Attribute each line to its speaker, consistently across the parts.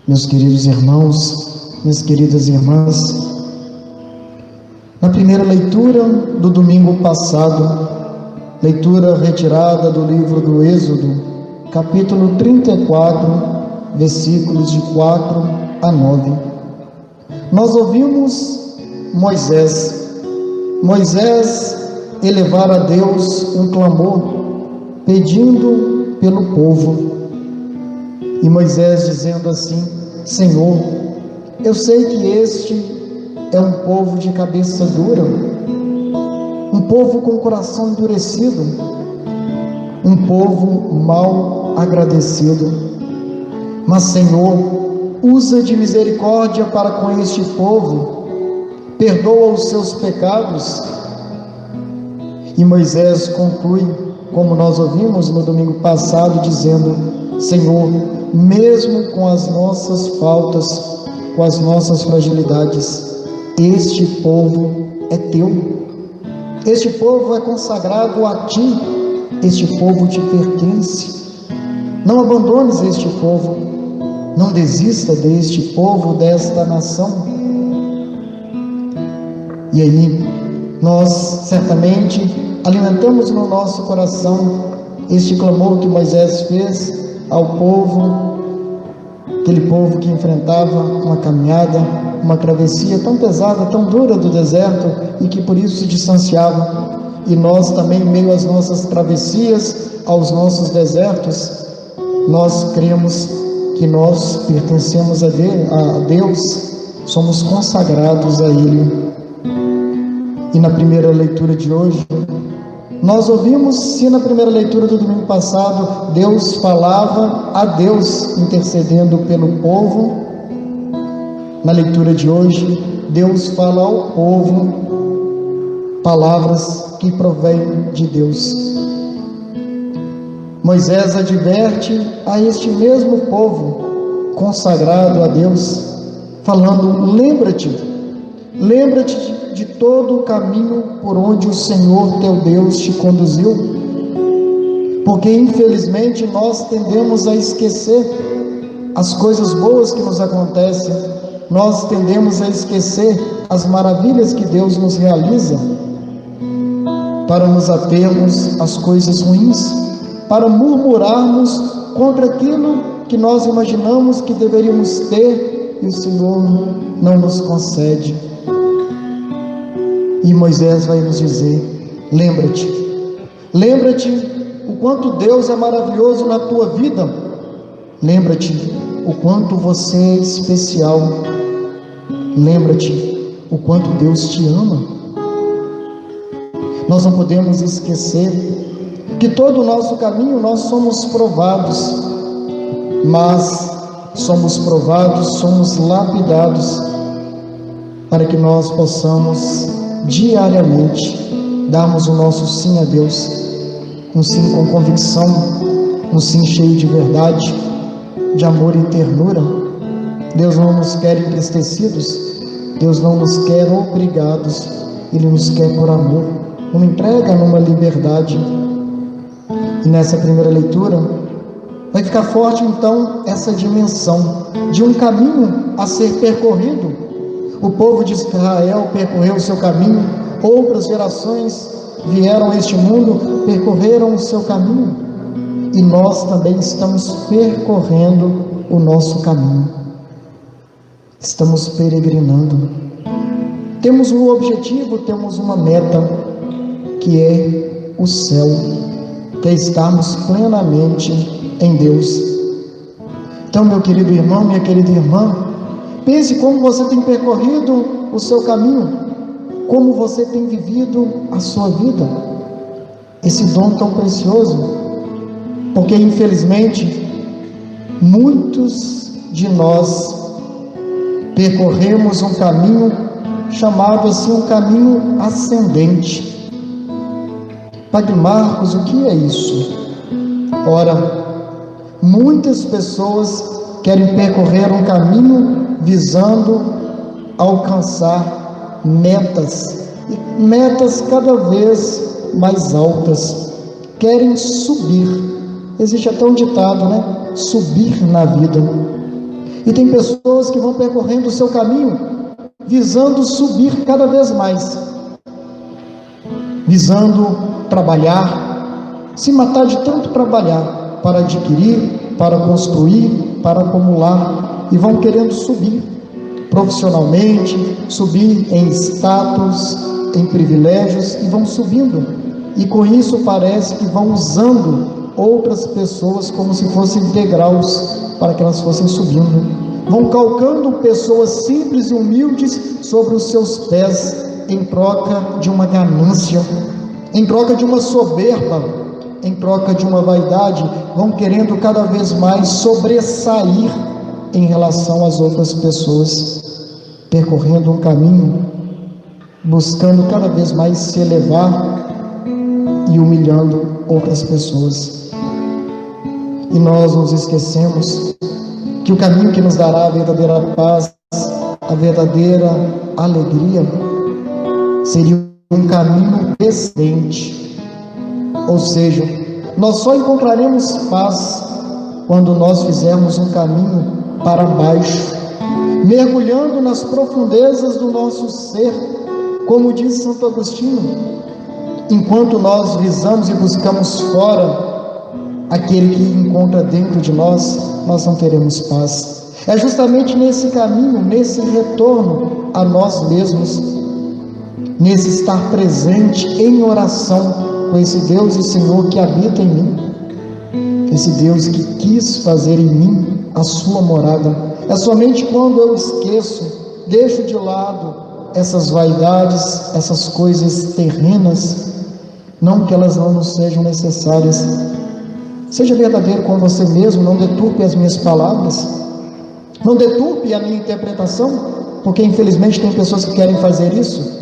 Speaker 1: Meus queridos irmãos, minhas queridas irmãs, na primeira leitura do domingo passado, leitura retirada do livro do Êxodo, capítulo 34, versículos de 4 a 9, nós ouvimos Moisés elevar a Deus um clamor, pedindo pelo povo. E Moisés dizendo assim: Senhor, eu sei que este é um povo de cabeça dura, um povo com coração endurecido, um povo mal agradecido. Mas, Senhor, usa de misericórdia para com este povo, perdoa os seus pecados. E Moisés conclui, como nós ouvimos no domingo passado, dizendo: Senhor, mesmo com as nossas faltas, com as nossas fragilidades, este povo é teu, este povo é consagrado a ti, este povo te pertence. Não abandones este povo, não desista deste povo, desta nação. E aí, nós certamente alimentamos no nosso coração este clamor que Moisés fez ao povo, aquele povo que enfrentava uma caminhada, uma travessia tão pesada, tão dura do deserto, e que por isso se distanciava. E nós também, em meio às nossas travessias, aos nossos desertos, nós cremos que nós pertencemos a Deus, somos consagrados a Ele. E na primeira leitura de hoje, nós ouvimos, se na primeira leitura do domingo passado, Deus falava a Deus intercedendo pelo povo, na leitura de hoje, Deus fala ao povo palavras que provêm de Deus. Moisés adverte a este mesmo povo consagrado a Deus, falando: lembra-te de todo o caminho por onde o Senhor teu Deus te conduziu, porque infelizmente nós tendemos a esquecer as coisas boas que nos acontecem, nós tendemos a esquecer as maravilhas que Deus nos realiza, para nos atermos às coisas ruins, para murmurarmos contra aquilo que nós imaginamos que deveríamos ter e o Senhor não nos concede. E Moisés vai nos dizer: lembra-te o quanto Deus é maravilhoso na tua vida, lembra-te o quanto você é especial, lembra-te o quanto Deus te ama. Nós não podemos esquecer que todo o nosso caminho nós somos provados, mas somos provados, somos lapidados, para que nós possamos diariamente darmos o nosso sim a Deus, um sim com convicção, um sim cheio de verdade, de amor e ternura. Deus não nos quer entristecidos, Deus não nos quer obrigados, Ele nos quer por amor, numa entrega, numa liberdade. E nessa primeira leitura vai ficar forte então essa dimensão de um caminho a ser percorrido. O povo de Israel percorreu o seu caminho, outras gerações vieram a este mundo, percorreram o seu caminho, e nós também estamos percorrendo o nosso caminho, estamos peregrinando. Temos um objetivo, temos uma meta, que é o céu, que é estarmos plenamente em Deus. Então, meu querido irmão, minha querida irmã, pense como você tem percorrido o seu caminho, como você tem vivido a sua vida, esse dom tão precioso, porque infelizmente muitos de nós percorremos um caminho chamado assim um caminho ascendente. Padre Marcos, o que é isso? Ora, muitas pessoas querem percorrer um caminho visando alcançar metas cada vez mais altas, querem subir. Existe até um ditado, né? Subir na vida. E tem pessoas que vão percorrendo o seu caminho, visando subir cada vez mais, visando trabalhar, se matar de tanto trabalhar, para adquirir, para construir, para acumular, e vão querendo subir profissionalmente, subir em status, em privilégios, e vão subindo, e com isso parece que vão usando outras pessoas como se fossem degraus para que elas fossem subindo, vão calcando pessoas simples e humildes sobre os seus pés, em troca de uma ganância, em troca de uma soberba, em troca de uma vaidade, vão querendo cada vez mais sobressair em relação às outras pessoas, percorrendo um caminho, buscando cada vez mais se elevar e humilhando outras pessoas. E nós nos esquecemos que o caminho que nos dará a verdadeira paz, a verdadeira alegria, seria um caminho descendente. Ou seja, nós só encontraremos paz quando nós fizermos um caminho para baixo, mergulhando nas profundezas do nosso ser, como diz Santo Agostinho. Enquanto nós visamos e buscamos fora aquele que encontra dentro de nós, nós não teremos paz. É justamente nesse caminho, nesse retorno a nós mesmos, nesse estar presente em oração com esse Deus e Senhor que habita em mim, esse Deus que quis fazer em mim a sua morada. É somente quando eu esqueço, deixo de lado essas vaidades, essas coisas terrenas, não que elas não nos sejam necessárias. Seja verdadeiro com você mesmo, não deturpe as minhas palavras, não deturpe a minha interpretação, porque infelizmente tem pessoas que querem fazer isso.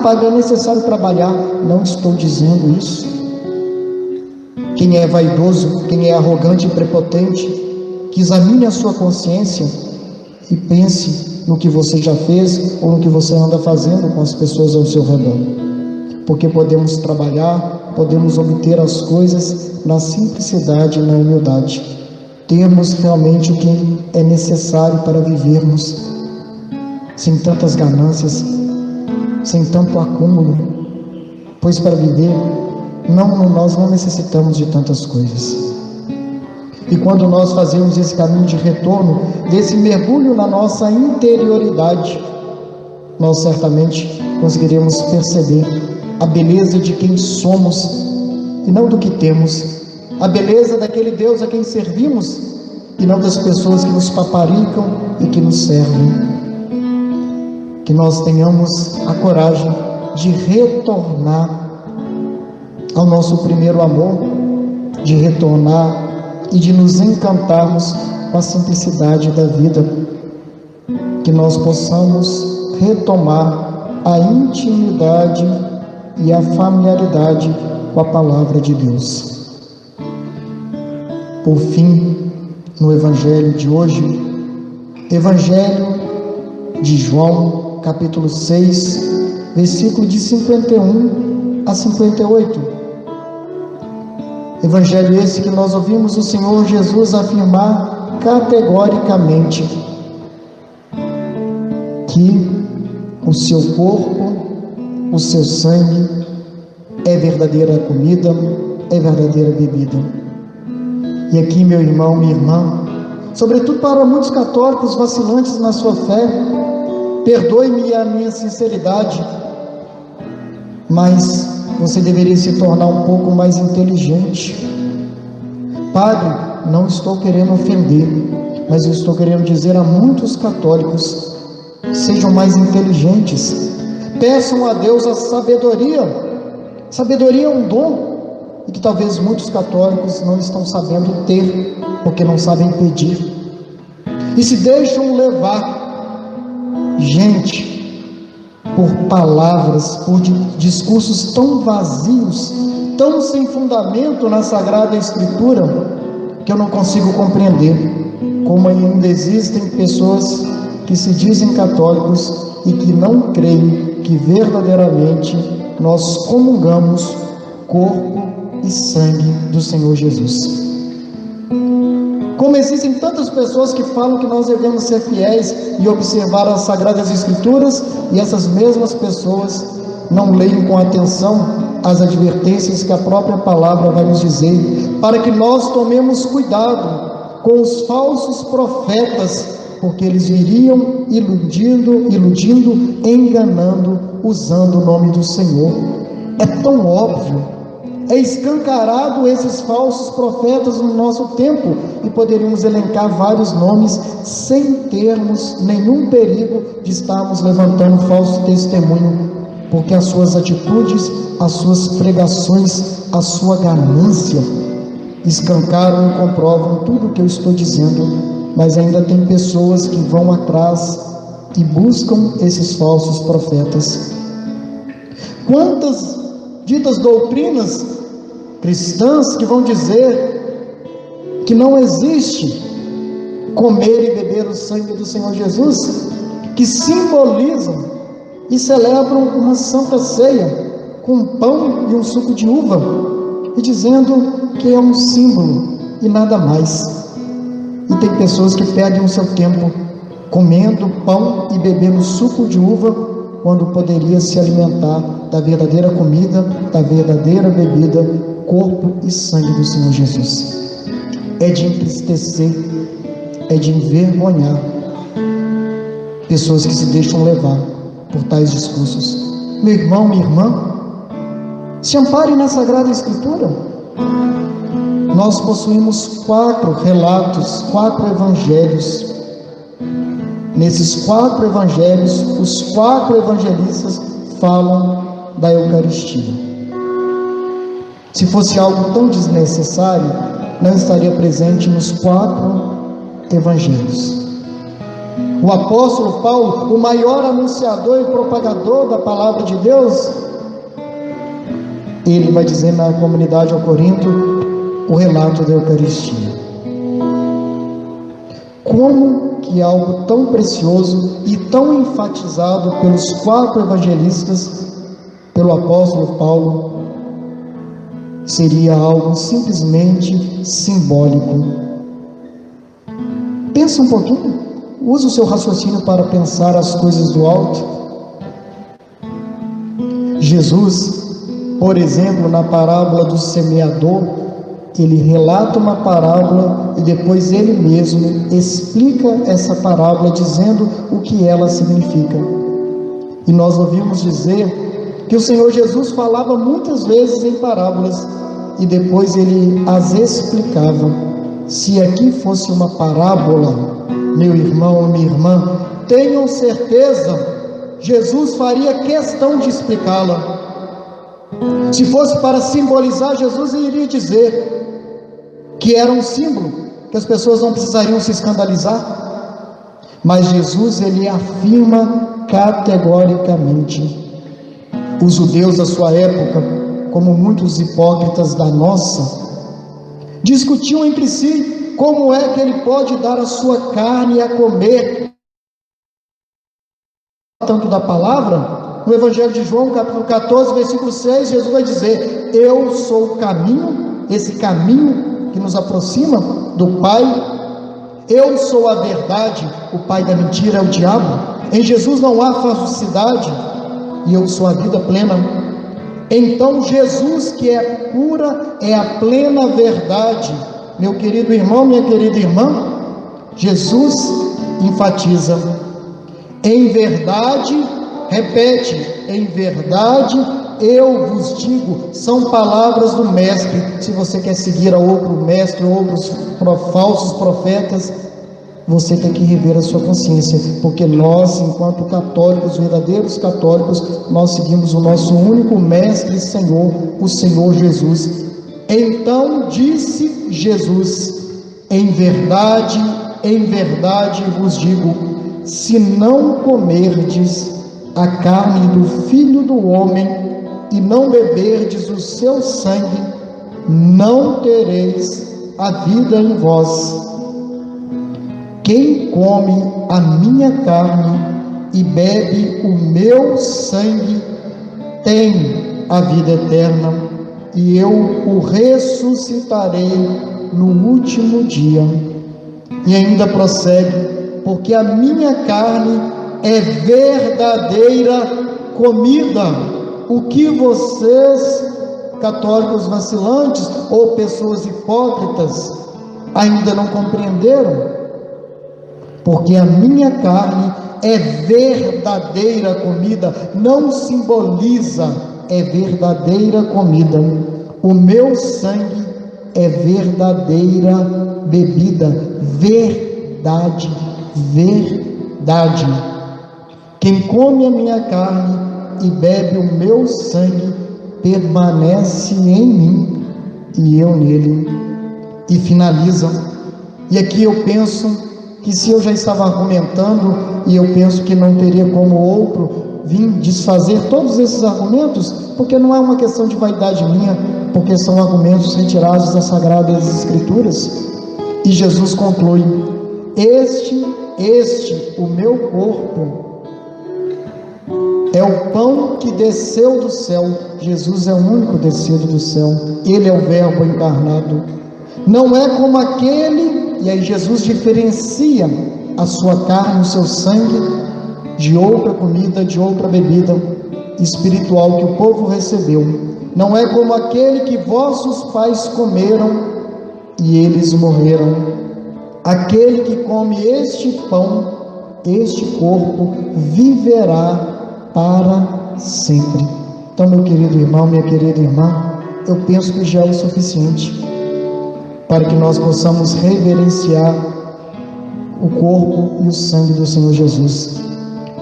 Speaker 1: Padre, é necessário trabalhar. Não estou dizendo isso. Quem é vaidoso, quem é arrogante e prepotente, que examine a sua consciência e pense no que você já fez ou no que você anda fazendo com as pessoas ao seu redor. Porque podemos trabalhar, podemos obter as coisas na simplicidade e na humildade. Temos realmente o que é necessário para vivermos, sem tantas ganâncias, sem tanto acúmulo, pois para viver, nós não necessitamos de tantas coisas. E quando nós fazemos esse caminho de retorno, desse mergulho na nossa interioridade, nós certamente conseguiremos perceber a beleza de quem somos e não do que temos, a beleza daquele Deus a quem servimos e não das pessoas que nos paparicam e que nos servem. Que nós tenhamos a coragem de retornar ao nosso primeiro amor, de retornar e de nos encantarmos com a simplicidade da vida, que nós possamos retomar a intimidade e a familiaridade com a palavra de Deus. Por fim, no Evangelho de hoje, Evangelho de João, capítulo 6, versículo de 51 a 58. Evangelho esse que nós ouvimos o Senhor Jesus afirmar categoricamente que o seu corpo, o seu sangue é verdadeira comida, é verdadeira bebida. E aqui, meu irmão, minha irmã, sobretudo para muitos católicos vacilantes na sua fé, perdoe-me a minha sinceridade, mas você deveria se tornar um pouco mais inteligente. Padre, não estou querendo ofender, mas eu estou querendo dizer a muitos católicos: sejam mais inteligentes, peçam a Deus a sabedoria. Sabedoria é um dom, e que talvez muitos católicos não estão sabendo ter, porque não sabem pedir, e se deixam levar, gente, por palavras, por discursos tão vazios, tão sem fundamento na Sagrada Escritura, que eu não consigo compreender como ainda existem pessoas que se dizem católicos e que não creem que verdadeiramente nós comungamos corpo e sangue do Senhor Jesus. Como existem tantas pessoas que falam que nós devemos ser fiéis e observar as Sagradas Escrituras, e essas mesmas pessoas não leem com atenção as advertências que a própria palavra vai nos dizer, para que nós tomemos cuidado com os falsos profetas, porque eles viriam iludindo, enganando, usando o nome do Senhor. É tão óbvio, é escancarado esses falsos profetas no nosso tempo, e poderíamos elencar vários nomes sem termos nenhum perigo de estarmos levantando falso testemunho, porque as suas atitudes, as suas pregações, a sua ganância escancaram e comprovam tudo o que eu estou dizendo. Mas ainda tem pessoas que vão atrás e buscam esses falsos profetas. Quantas ditas doutrinas cristãs que vão dizer que não existe comer e beber o sangue do Senhor Jesus, que simbolizam e celebram uma santa ceia com um pão e um suco de uva, e dizendo que é um símbolo e nada mais. E tem pessoas que perdem o seu tempo comendo pão e bebendo suco de uva, quando poderia se alimentar da verdadeira comida, da verdadeira bebida, corpo e sangue do Senhor Jesus. É de entristecer, é de envergonhar pessoas que se deixam levar por tais discursos. Meu irmão, minha irmã, se ampare na Sagrada Escritura. Nós possuímos 4 relatos, 4 evangelhos. Nesses 4 evangelhos, os 4 evangelistas falam da Eucaristia. Se fosse algo tão desnecessário, não estaria presente nos 4 evangelhos. O apóstolo Paulo, o maior anunciador e propagador da palavra de Deus, ele vai dizer na comunidade ao Corinto o relato da Eucaristia. Como que algo tão precioso e tão enfatizado pelos 4 evangelistas, pelo apóstolo Paulo, seria algo simplesmente simbólico? Pensa um pouquinho, use o seu raciocínio para pensar as coisas do alto. Jesus, por exemplo, na parábola do semeador, ele relata uma parábola e depois ele mesmo explica essa parábola, dizendo o que ela significa. E nós ouvimos dizer que o Senhor Jesus falava muitas vezes em parábolas e depois ele as explicava. Se aqui fosse uma parábola, meu irmão, minha irmã, tenham certeza, Jesus faria questão de explicá-la. Se fosse para simbolizar, Jesus iria dizer que era um símbolo, que as pessoas não precisariam se escandalizar. Mas Jesus, ele afirma categoricamente. Os judeus da sua época, como muitos hipócritas da nossa, discutiam entre si como é que ele pode dar a sua carne a comer. Tanto da palavra, no Evangelho de João, capítulo 14, versículo 6, Jesus vai dizer: eu sou o caminho, esse caminho que nos aproxima do Pai. Eu sou a verdade, o pai da mentira é o diabo. Em Jesus não há falsidade, e eu sou a vida plena. Então Jesus, que é pura, é a plena verdade. Meu querido irmão, minha querida irmã, Jesus enfatiza: em verdade, repete, em verdade eu vos digo. São palavras do mestre. Se você quer seguir a outro mestre, outros falsos profetas, você tem que rever a sua consciência, porque nós, enquanto católicos, verdadeiros católicos, nós seguimos o nosso único mestre e Senhor, o Senhor Jesus. Então disse Jesus: em verdade vos digo, se não comerdes a carne do Filho do Homem e não beberdes o seu sangue, não tereis a vida em vós. Quem come a minha carne e bebe o meu sangue tem a vida eterna, e eu o ressuscitarei no último dia. E ainda prossegue: porque a minha carne é verdadeira comida. O que vocês, católicos vacilantes ou pessoas hipócritas, ainda não compreenderam? Porque a minha carne é verdadeira comida, não simboliza, é verdadeira comida. O meu sangue é verdadeira bebida, verdade, verdade. Quem come a minha carne e bebe o meu sangue permanece em mim e eu nele. E finaliza. E aqui eu penso que se eu já estava argumentando, e eu penso que não teria como outro vir desfazer todos esses argumentos, porque não é uma questão de vaidade minha, porque são argumentos retirados das Sagradas Escrituras. E Jesus conclui: este, o meu corpo, é o pão que desceu do céu. Jesus é o único descido do céu, Ele é o Verbo encarnado. Não é como aquele, e aí Jesus diferencia a sua carne, o seu sangue, de outra comida, de outra bebida espiritual que o povo recebeu. Não é como aquele que vossos pais comeram e eles morreram. Aquele que come este pão, este corpo, viverá para sempre. Então, meu querido irmão, minha querida irmã, eu penso que já é o suficiente para que nós possamos reverenciar o corpo e o sangue do Senhor Jesus.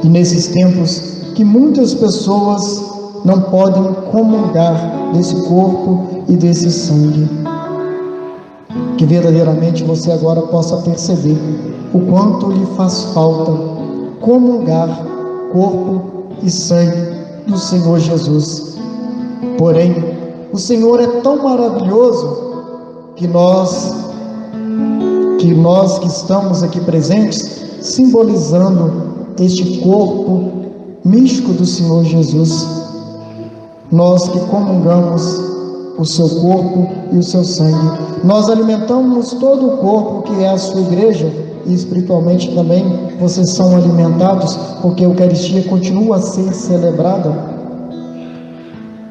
Speaker 1: E nesses tempos que muitas pessoas não podem comungar desse corpo e desse sangue, que verdadeiramente você agora possa perceber o quanto lhe faz falta comungar corpo e sangue do Senhor Jesus. Porém, o Senhor é tão maravilhoso que nós que estamos aqui presentes, simbolizando este corpo místico do Senhor Jesus, nós que comungamos o seu corpo e o seu sangue, nós alimentamos todo o corpo que é a sua igreja, e espiritualmente também vocês são alimentados, porque a Eucaristia continua a ser celebrada.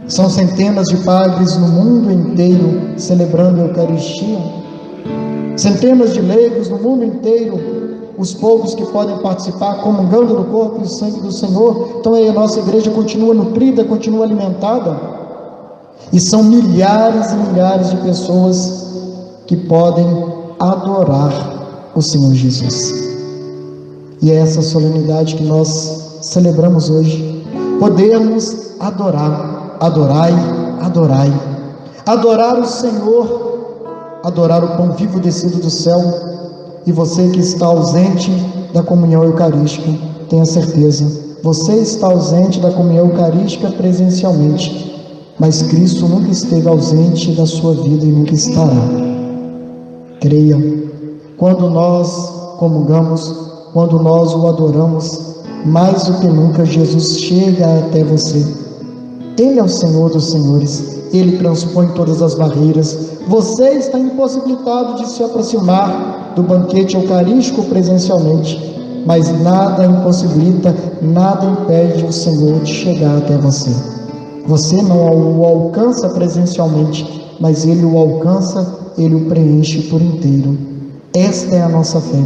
Speaker 1: São centenas de padres no mundo inteiro celebrando a Eucaristia, centenas de leigos no mundo inteiro, os poucos que podem participar comungando do corpo e sangue do Senhor. Então a nossa igreja continua nutrida, continua alimentada, e são milhares e milhares de pessoas que podem adorar o Senhor Jesus. E é essa solenidade que nós celebramos hoje, podermos adorai adorar o Senhor, adorar o pão vivo descido do céu. E você que está ausente da comunhão eucarística, tenha certeza, você está ausente da comunhão eucarística presencialmente, mas Cristo nunca esteve ausente da sua vida e nunca estará. Creia, quando nós comungamos, quando nós o adoramos, mais do que nunca Jesus chega até você. Ele é o Senhor dos senhores, Ele transpõe todas as barreiras. Você está impossibilitado de se aproximar do banquete eucarístico presencialmente, mas nada impossibilita, nada impede o Senhor de chegar até você. Você não o alcança presencialmente, mas Ele o alcança, Ele o preenche por inteiro. Esta é a nossa fé,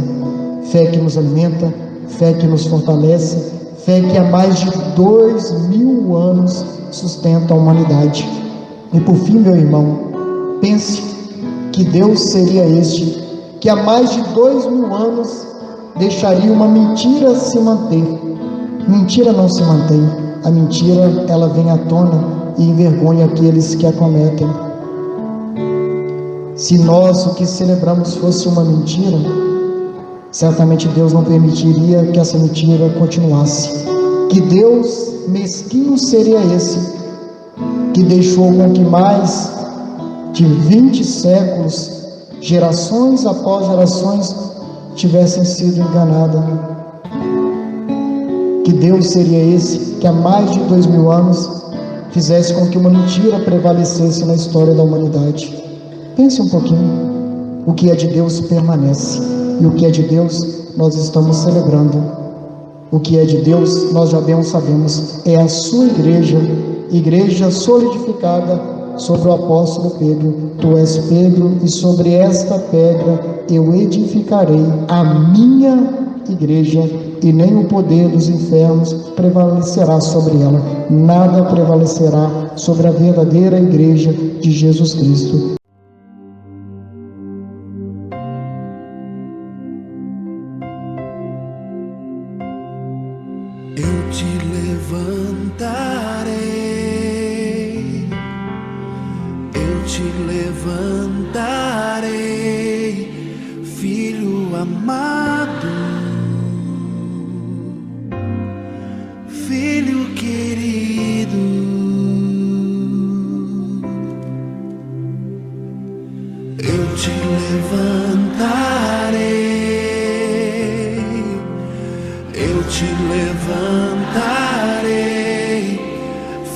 Speaker 1: fé que nos alimenta, fé que nos fortalece, fé que há mais de 2000 anos sustenta a humanidade. E por fim, meu irmão, pense que Deus seria este, que há mais de 2000 anos deixaria uma mentira se manter. Mentira não se mantém, a mentira ela vem à tona e envergonha aqueles que a cometem. Se nós o que celebramos fosse uma mentira, certamente Deus não permitiria que essa mentira continuasse. Que Deus mesquinho seria esse, que deixou com que mais de 20 séculos, gerações após gerações, tivessem sido enganadas. Que Deus seria esse, que há mais de 2000 anos fizesse com que uma mentira prevalecesse na história da humanidade. Pense um pouquinho, o que é de Deus permanece. e o que é de Deus nós estamos celebrando. O que é de Deus nós já bem sabemos, é a sua igreja solidificada sobre o apóstolo Pedro. Tu és Pedro, e sobre esta pedra eu edificarei a minha igreja, e nem o poder dos infernos prevalecerá sobre ela. Nada prevalecerá sobre a verdadeira igreja de Jesus Cristo.
Speaker 2: Eu te levantarei, eu te levantarei, filho amado, filho querido. Eu te levantarei, eu te levantarei,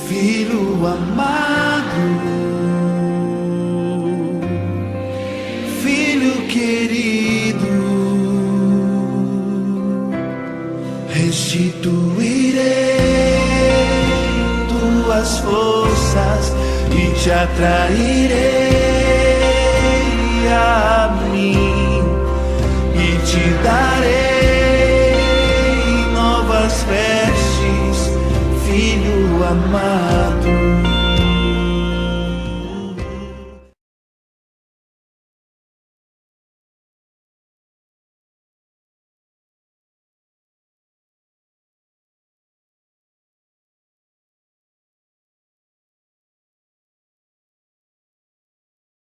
Speaker 2: filho amado, filho querido. Restituirei tuas forças e te atrairei a mim, e te darei